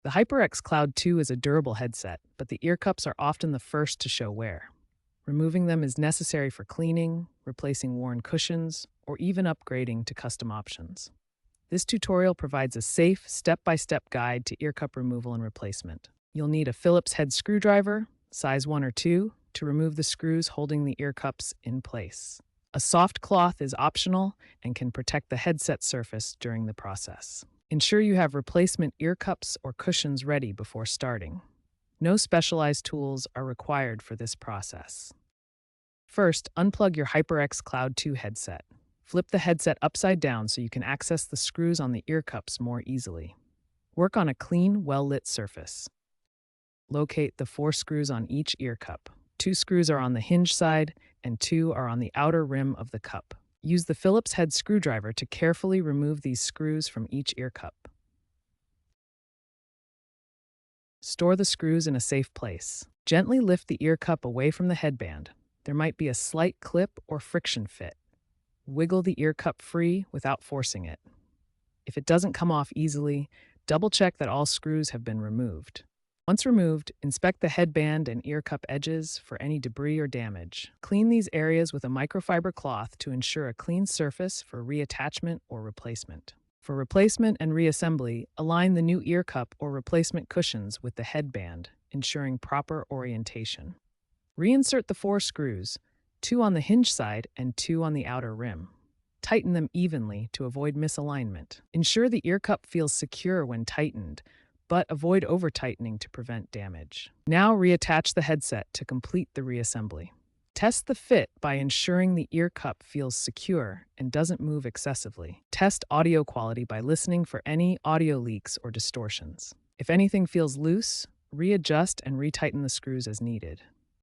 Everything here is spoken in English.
The HyperX Cloud 2 is a durable headset, but the ear cups are often the first to show wear. Removing them is necessary for cleaning, replacing worn cushions, or even upgrading to custom options. This tutorial provides a safe, step-by-step guide to ear cup removal and replacement. You'll need a Phillips head screwdriver, size 1 or 2, to remove the screws holding the ear cups in place. A soft cloth is optional and can protect the headset surface during the process. Ensure you have replacement ear cups or cushions ready before starting. No specialized tools are required for this process. First, unplug your HyperX Cloud 2 headset. Flip the headset upside down so you can access the screws on the ear cups more easily. Work on a clean, well-lit surface. Locate the 4 screws on each ear cup. 2 screws are on the hinge side and 2 are on the outer rim of the cup. Use the Phillips head screwdriver to carefully remove these screws from each ear cup. Store the screws in a safe place. Gently lift the ear cup away from the headband. There might be a slight clip or friction fit. Wiggle the ear cup free without forcing it. If it doesn't come off easily, double-check that all screws have been removed. Once removed, inspect the headband and ear cup edges for any debris or damage. Clean these areas with a microfiber cloth to ensure a clean surface for reattachment or replacement. For replacement and reassembly, align the new ear cup or replacement cushions with the headband, ensuring proper orientation. Reinsert the 4 screws, 2 on the hinge side and 2 on the outer rim. Tighten them evenly to avoid misalignment. Ensure the ear cup feels secure when tightened, but avoid over-tightening to prevent damage. Now reattach the headset to complete the reassembly. Test the fit by ensuring the ear cup feels secure and doesn't move excessively. Test audio quality by listening for any audio leaks or distortions. If anything feels loose, readjust and retighten the screws as needed.